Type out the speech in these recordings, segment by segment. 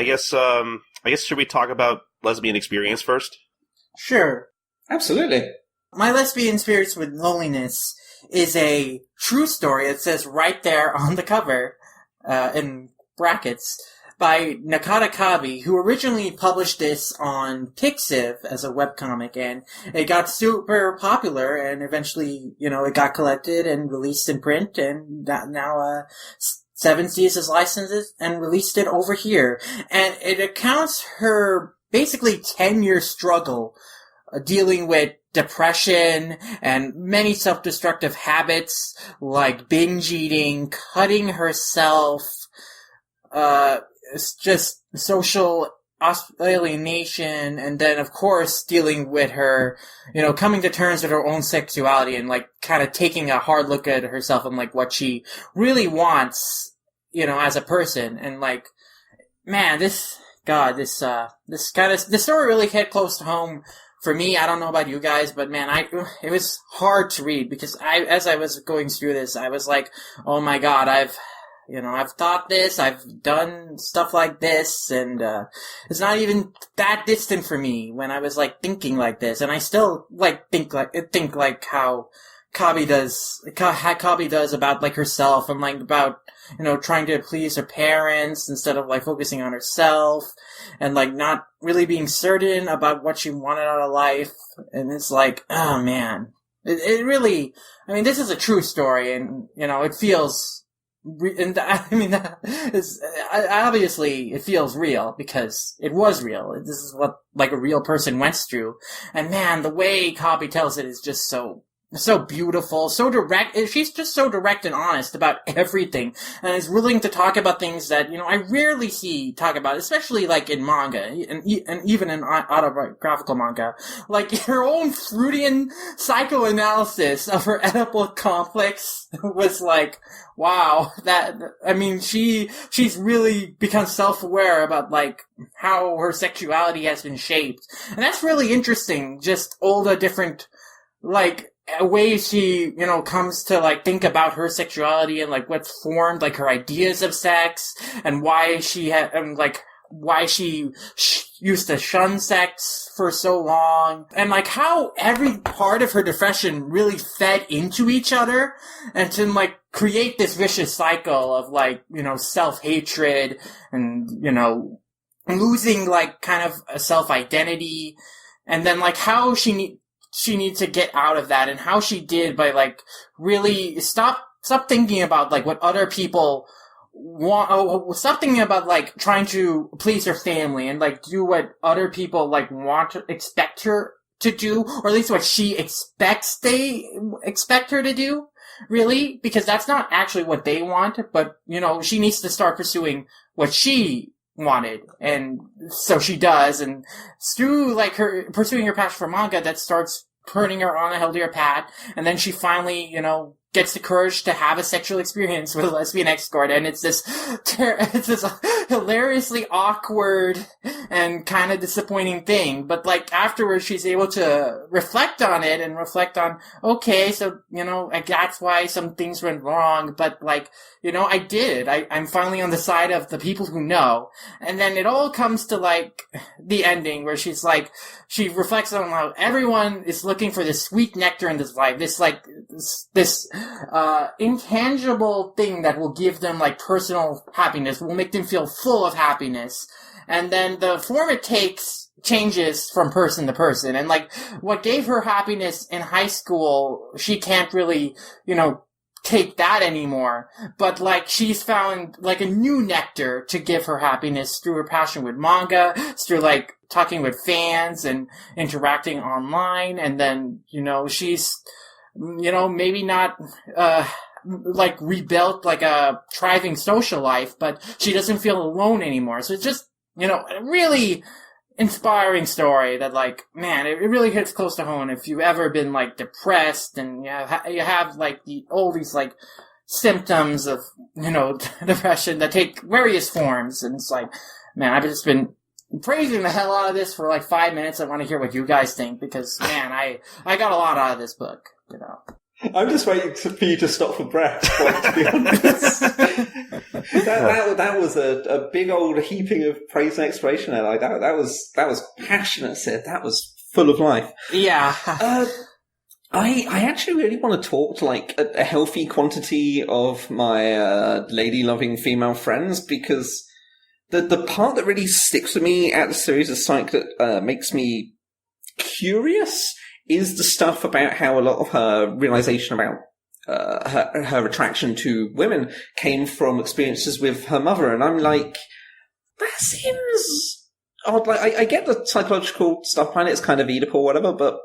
I guess should we talk about Lesbian Experience first? Sure. Absolutely. My Lesbian Experience with Loneliness is a true story. It says right there on the cover, in brackets, by Nakata Kabi, who originally published this on Pixiv as a webcomic, and it got super popular, and eventually, it got collected and released in print, and now, Seven Seas has licensed it and released it over here. And it accounts her basically 10-year struggle dealing with depression and many self-destructive habits like binge eating, cutting herself, just social alienation, and then of course dealing with her, coming to terms with her own sexuality and like kind of taking a hard look at herself and like what she really wants, as a person. And like, man, this story really hit close to home for me. I don't know about you guys, but man, it was hard to read because as I was going through this, I was like, oh my god, I've thought this, I've done stuff like this, and it's not even that distant for me when I was like thinking like this, and I still like think like how Kabi does about like herself and like about trying to please her parents instead of like focusing on herself and like not really being certain about what she wanted out of life. And it's like, oh man, it really, this is a true story, and it feels, and obviously it feels real because it was real. This is what like a real person went through, and man, the way Kabi tells it is just so beautiful, so direct. She's just so direct and honest about everything, and is willing to talk about things that, I rarely see talk about, especially like in manga, and even in autobiographical manga. Like her own Freudian psychoanalysis of her Oedipal complex was like, wow, she's really become self-aware about like how her sexuality has been shaped. And that's really interesting, just all the different, like, ways she, comes to, like, think about her sexuality and, like, what's formed, like, her ideas of sex, and why she why she used to shun sex for so long, and, like, how every part of her depression really fed into each other, and to, like, create this vicious cycle of, like, self-hatred, and, losing, like, kind of a self-identity, and then, like, how she needs to get out of that, and how she did by, like, really stop thinking about, like, what other people want, stop thinking about, like, trying to please her family, and, like, do what other people, like, expect her to do, or at least what she they expect her to do, really, because that's not actually what they want, but, she needs to start pursuing what she wanted, and so she does, and through like her pursuing her passion for manga, that starts putting her on a healthier path, and then she finally, gets the courage to have a sexual experience with a lesbian escort, and it's this hilariously awkward and kind of disappointing thing, but like afterwards she's able to reflect on it and reflect on, okay, so, that's why some things went wrong, but like, I did. I'm finally on the side of the people who know. And then it all comes to like the ending where she's like, she reflects on how everyone is looking for this sweet nectar in this life, this like, this intangible thing that will give them like personal happiness, will make them feel full of happiness. And then the form it takes changes from person to person. And like what gave her happiness in high school, she can't really, take that anymore. But like she's found like a new nectar to give her happiness through her passion with manga, through like talking with fans and interacting online. And then, she's, maybe not, like rebuilt like a thriving social life, but she doesn't feel alone anymore. So it's just, a really inspiring story that like, man, it really hits close to home. If you've ever been like depressed and you have like all these like symptoms of, depression that take various forms. And it's like, man, I've just been praising the hell out of this for like 5 minutes. I want to hear what you guys think because, man, I got a lot out of this book, I'm just waiting for you to stop for breath, to be honest. that was a big old heaping of praise and exploration there. Like that was passionate, Sid. That was full of life. Yeah. I actually really want to talk to like a healthy quantity of my lady-loving female friends, because the part that really sticks with me at the series of Psych that makes me curious is the stuff about how a lot of her realization about her attraction to women came from experiences with her mother. And I'm like, that seems odd. Like, I get the psychological stuff behind it, it's kind of Oedip or whatever, but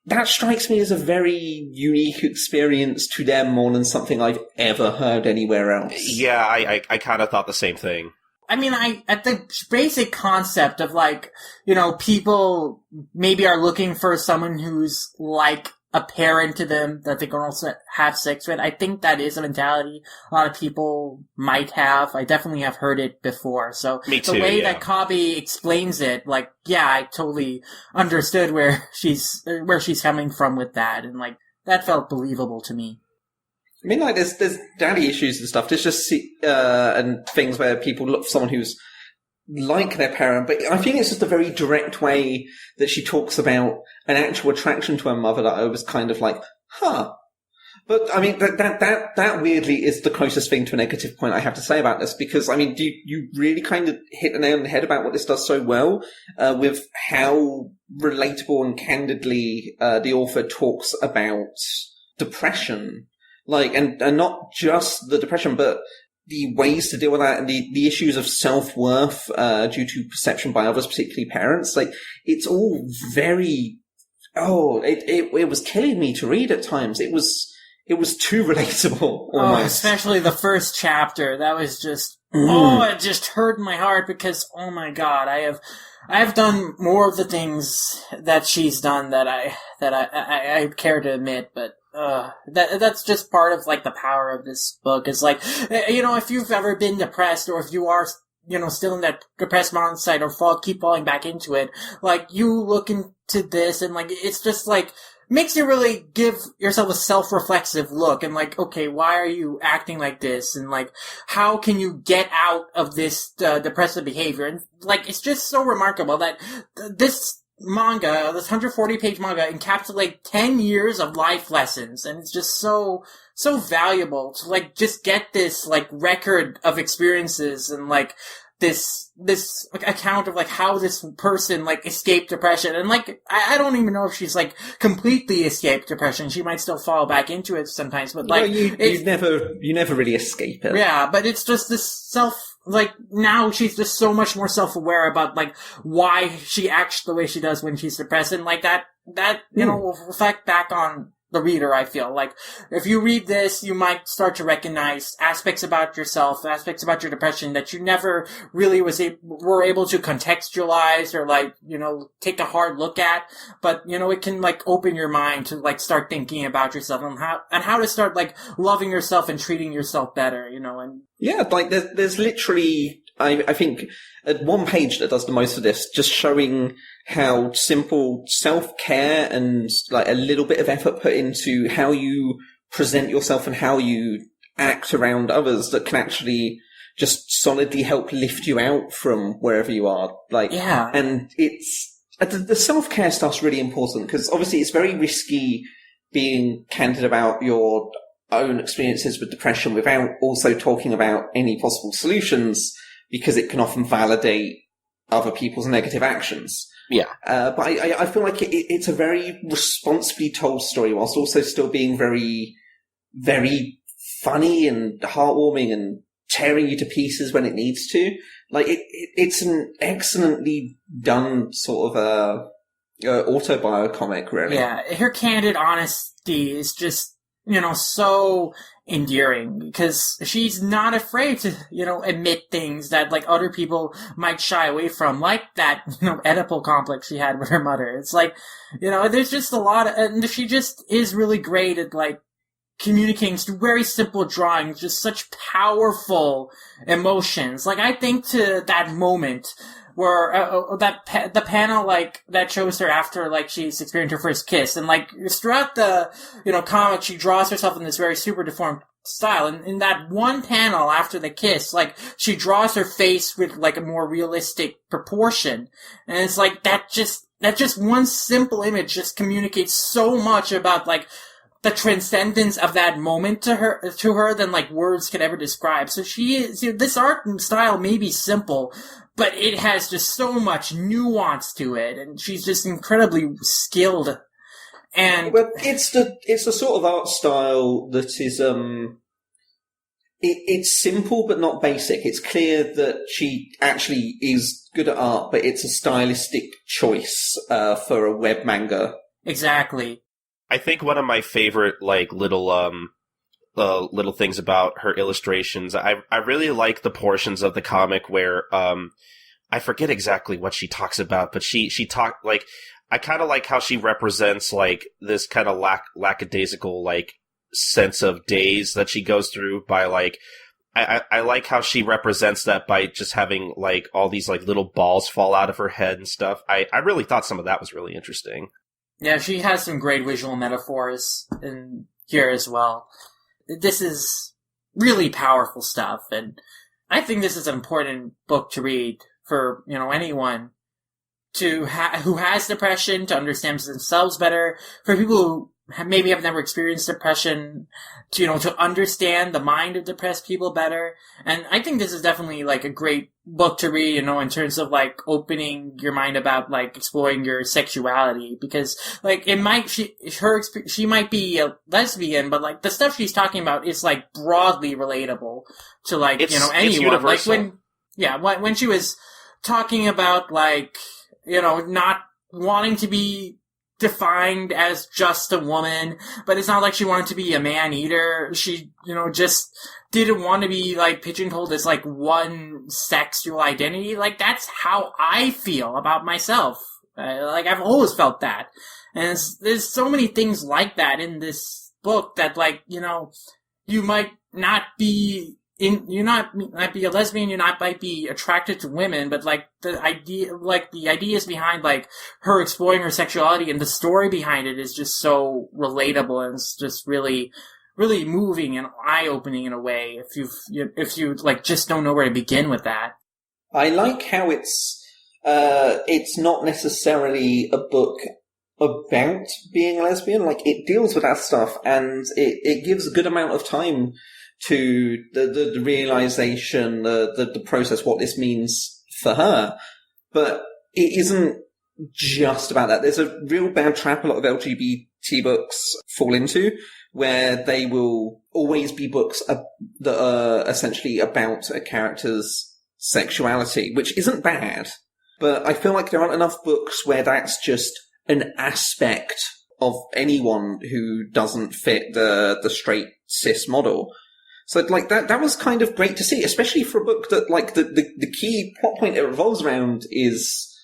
that strikes me as a very unique experience to them more than something I've ever heard anywhere else. Yeah, I kind of thought the same thing. I mean, at the basic concept of, like, you know, people maybe are looking for someone who's like a parent to them that they can also have sex with. I think that is a mentality a lot of people might have. I definitely have heard it before. So Me too, the way yeah. that Kabi explains it, like, yeah, I totally understood where she's coming from with that, and like that felt believable to me. I mean, like, there's daddy issues and stuff. There's just and things where people look for someone who's like their parent. But I think it's just a very direct way that she talks about an actual attraction to her mother that I was kind of like, huh. But I mean, that weirdly is the closest thing to a negative point I have to say about this, because I mean, you really kind of hit the nail on the head about what this does so well, with how relatable and candidly the author talks about depression. Like, and not just the depression, but the ways to deal with that and the issues of self-worth, due to perception by others, particularly parents. Like, it's all very, it was killing me to read at times. It was too relatable, almost. Oh, especially the first chapter. That was just, it just hurt my heart because, oh my god, I have done more of the things that she's done that I care to admit, but that's just part of, like, the power of this book. Is like, you know, if you've ever been depressed, or if you are, you know, still in that depressed mindset, or keep falling back into it, like, you look into this and, like, it's just, like, makes you really give yourself a self-reflexive look, and like, okay, why are you acting like this? And like, how can you get out of this depressive behavior? And like, it's just so remarkable that this manga, this 140-page manga, encapsulates 10 years of life lessons, and it's just so valuable to, like, just get this, like, record of experiences, and like this like, account of, like, how this person, like, escaped depression. And like, I don't even know if she's, like, completely escaped depression. She might still fall back into it sometimes, but like, you never really escape it. Yeah, but it's just this like, now she's just so much more self-aware about, like, why she acts the way she does when she's depressed, and like that, you know, will reflect back on the reader, I feel. Like, if you read this, you might start to recognize aspects about yourself, aspects about your depression that you never really were able to contextualize, or, like, you know, take a hard look at. But, you know, it can, like, open your mind to, like, start thinking about yourself, and how to start, like, loving yourself and treating yourself better, you know. And yeah, like, there's literally, I think, one page that does the most of this, just showing how simple self-care and, like, a little bit of effort put into how you present yourself and how you act around others that can actually just solidly help lift you out from wherever you are. Like, yeah. And it's, the self-care stuff's really important, because obviously it's very risky being candid about your own experiences with depression without also talking about any possible solutions, because it can often validate other people's negative actions. Yeah. But I feel like it's a very responsibly told story, whilst also still being very, very funny and heartwarming and tearing you to pieces when it needs to. Like, it's an excellently done sort of autobiocomic, really. Yeah, her candid honesty is just, you know, so endearing, because she's not afraid to, you know, admit things that, like, other people might shy away from, like that, you know, Oedipal complex she had with her mother. It's like, you know, there's just a lot of, and she just is really great at, like, communicating through very simple drawings, just such powerful emotions. Like, I think to that moment where the panel like that shows her after like she's experienced her first kiss, and like throughout the comic, she draws herself in this very super deformed style, and in that one panel after the kiss, like she draws her face with like a more realistic proportion, and it's like that just one simple image just communicates so much about like the transcendence of that moment to her than like words could ever describe. So she is, this art style may be simple, but it has just so much nuance to it, and she's just incredibly skilled. And well, it's the sort of art style that is it's simple but not basic. It's clear that she actually is good at art, but it's a stylistic choice for a web manga. Exactly. I think one of my favorite like little things about her illustrations, I really like the portions of the comic where I forget exactly what she talks about, but she talked like, I kind of like how she represents like this kind of lackadaisical like sense of days that she goes through by like, I like how she represents that by just having like all these like little balls fall out of her head and stuff. I really thought some of that was really interesting. Yeah, she has some great visual metaphors in here as well. This is really powerful stuff, and I think this is an important book to read for, anyone who has depression, to understand themselves better, for people who maybe have never experienced depression, to understand the mind of depressed people better. And I think this is definitely like a great book to read, in terms of like opening your mind about like exploring your sexuality, because like she might be a lesbian, but like the stuff she's talking about is like broadly relatable to like, anyone. It's universal. Like when she was talking about like, not wanting to be defined as just a woman, but it's not like she wanted to be a man either. She, just didn't want to be like pigeonholed as like one sexual identity. Like that's how I feel about myself. Like I've always felt that. And there's so many things like that in this book that like, you might not be might be a lesbian, might be attracted to women, but like the ideas behind like her exploring her sexuality and the story behind it is just so relatable, and it's just really, really moving and eye-opening in a way if you like just don't know where to begin with that. I like how it's not necessarily a book about being a lesbian. Like it deals with that stuff, and it gives a good amount of time to the realization, the process, what this means for her. But it isn't just about that. There's a real bad trap a lot of LGBT books fall into, where they will always be books that are essentially about a character's sexuality, which isn't bad. But I feel like there aren't enough books where that's just an aspect of anyone who doesn't fit the straight cis model. So, like, that was kind of great to see, especially for a book that, like, the key plot point it revolves around is,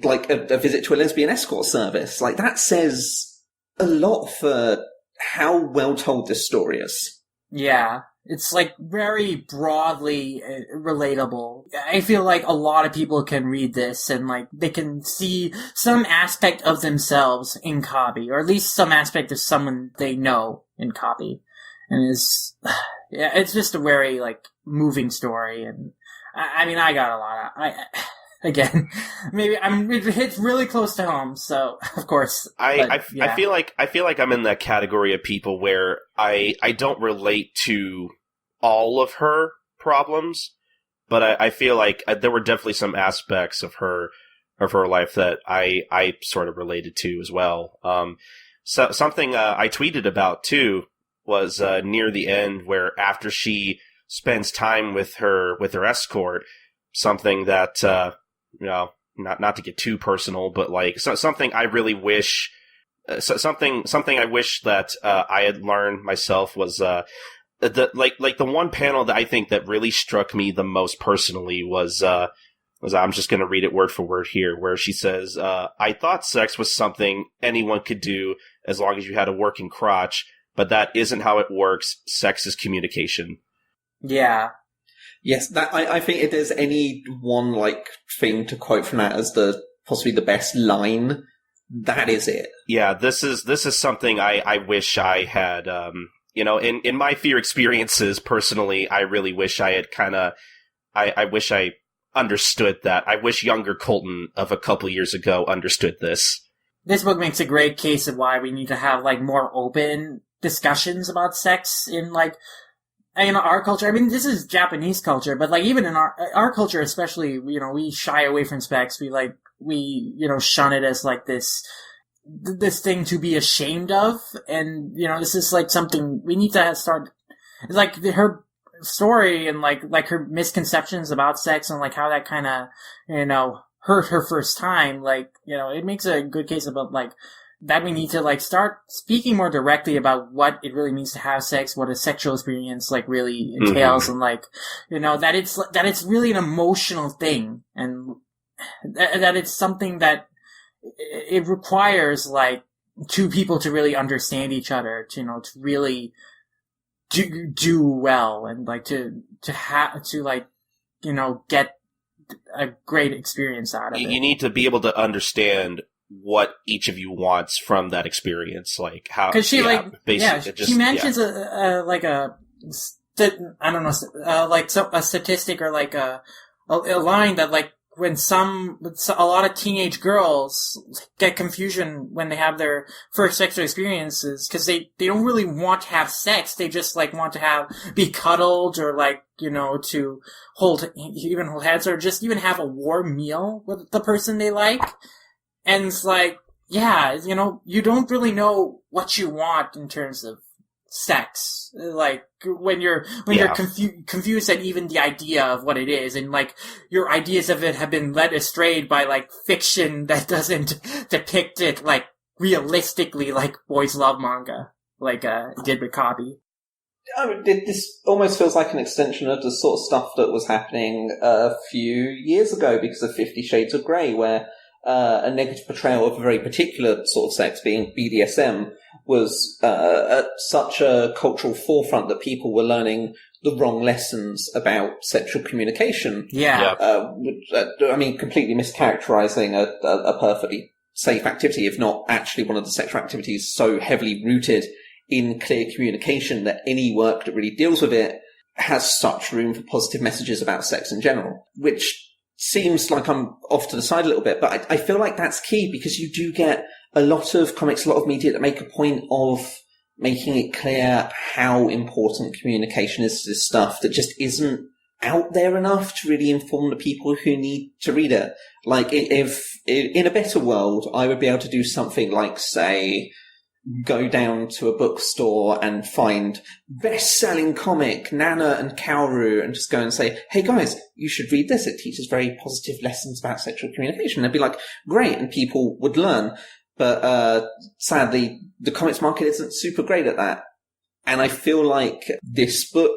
like, a visit to a lesbian escort service. Like, that says a lot for how well told this story is. Yeah. It's, like, very broadly relatable. I feel like a lot of people can read this and, like, they can see some aspect of themselves in Kabi, or at least some aspect of someone they know in Kabi. And it's just a very, like, moving story, and I mean, I got a lot of, again, maybe it hits really close to home, so, of course. I feel like I'm in that category of people where I don't relate to all of her problems, but I feel like there were definitely some aspects of her life that I sort of related to as well. So something I tweeted about too was near the end, where after she spends time with her escort, something that not to get too personal, but like something I really wish, something I wish that I had learned myself was the one panel that I think that really struck me the most personally was I'm just going to read it word for word here, where she says, "I thought sex was something anyone could do as long as you had a working crotch. But that isn't how it works. Sex is communication." Yeah. Yes, that I think if there's any one like thing to quote from that as the possibly the best line, that is it. Yeah, this is something I wish I had. In my fear experiences personally, I really wish I had I wish I understood that. I wish younger Colton of a couple years ago understood this. This book makes a great case of why we need to have like more open discussions about sex in like our culture. I mean, this is Japanese culture, but like even in our culture, especially, we shy away from sex. We shun it as like this thing to be ashamed of, and this is like something we need to start. It's like her story and like her misconceptions about sex and like how that kind of hurt her first time. Like it makes a good case about like that we need to like start speaking more directly about what it really means to have sex, what a sexual experience like really entails, and like that it's really an emotional thing, and that it's something that it requires like two people to really understand each other, to really do well, and like to like get a great experience out of it. You need to be able to understand what each of you wants from that experience, like how. Because she she mentions a statistic or like a line that like when a lot of teenage girls get confusion when they have their first sexual experiences because they don't really want to have sex. They just like want to be cuddled or like, to hold hands or just even have a warm meal with the person they like. And it's like, yeah, you don't really know what you want in terms of sex. Like when you're confused at even the idea of what it is, and like your ideas of it have been led astray by like fiction that doesn't depict it like realistically, like boys love manga, like did with Copy. This almost feels like an extension of the sort of stuff that was happening a few years ago because of 50 Shades of Grey, where a negative portrayal of a very particular sort of sex, being BDSM, was at such a cultural forefront that people were learning the wrong lessons about sexual communication. Yeah. Completely mischaracterizing a perfectly safe activity, if not actually one of the sexual activities so heavily rooted in clear communication that any work that really deals with it has such room for positive messages about sex in general, which seems like I'm off to the side a little bit, but I feel like that's key because you do get a lot of comics, a lot of media that make a point of making it clear how important communication is to this stuff that just isn't out there enough to really inform the people who need to read it. Like, if in a better world, I would be able to do something like, say, go down to a bookstore and find best-selling comic Nana and Kaoru and just go and say, hey guys, you should read this. It teaches very positive lessons about sexual communication. They'd be like, great, and people would learn. But sadly, the comics market isn't super great at that. And I feel like this book,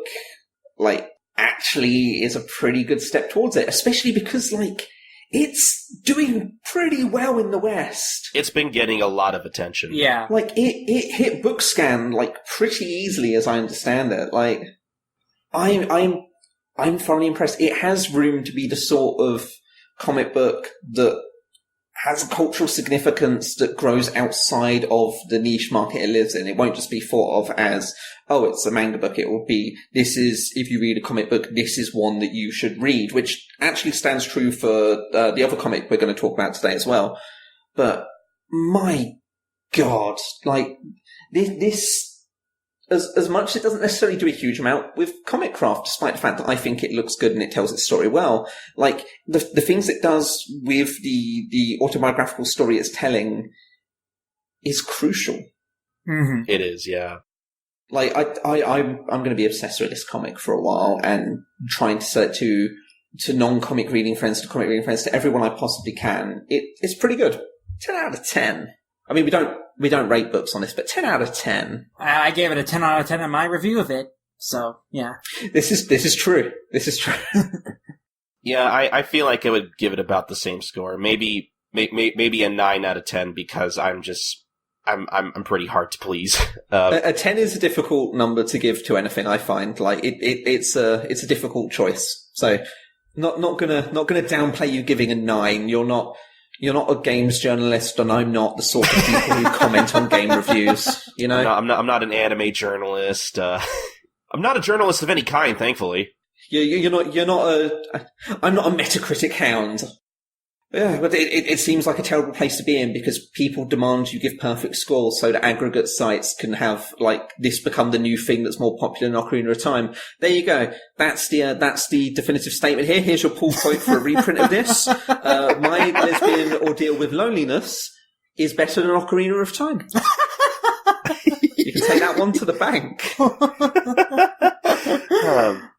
like, actually is a pretty good step towards it, especially because, like, it's doing pretty well in the West. It's been getting a lot of attention. Yeah. Like, it hit BookScan, like, pretty easily, as I understand it. Like, I'm thoroughly impressed. It has room to be the sort of comic book that has a cultural significance that grows outside of the niche market it lives in. It won't just be thought of as, oh, it's a manga book. It will be, this is, if you read a comic book, this is one that you should read, which actually stands true for the other comic we're going to talk about today as well. But my God, like, this as much as it doesn't necessarily do a huge amount with comic craft, despite the fact that I think it looks good and it tells its story well, like, the things it does with the autobiographical story it's telling is crucial. Mm-hmm. It is, yeah. Like, I'm going to be obsessed with this comic for a while and trying to sell it to non-comic reading friends, to comic reading friends, to everyone I possibly can. It's pretty good. 10 out of 10. I mean, we don't rate books on this, but 10 out of 10. I gave it a 10 out of 10 in my review of it. So, yeah. This is true. This is true. Yeah, I feel like I would give it about the same score. Maybe a 9 out of 10 because I'm just I'm pretty hard to please. A 10 is a difficult number to give to anything. I find like it's a difficult choice. So not gonna downplay you giving a 9. You're not a games journalist, and I'm not the sort of people who comment on game reviews. You know, I'm not an anime journalist. I'm not a journalist of any kind, thankfully. You're not I'm not a Metacritic hound. Yeah, but it seems like a terrible place to be in because people demand you give perfect scores so that aggregate sites can have like this become the new thing that's more popular in Ocarina of Time. There you go. That's the definitive statement here. Here's your pull quote for a reprint of this. My Lesbian Ordeal with Loneliness is better than Ocarina of Time. You can take that one to the bank.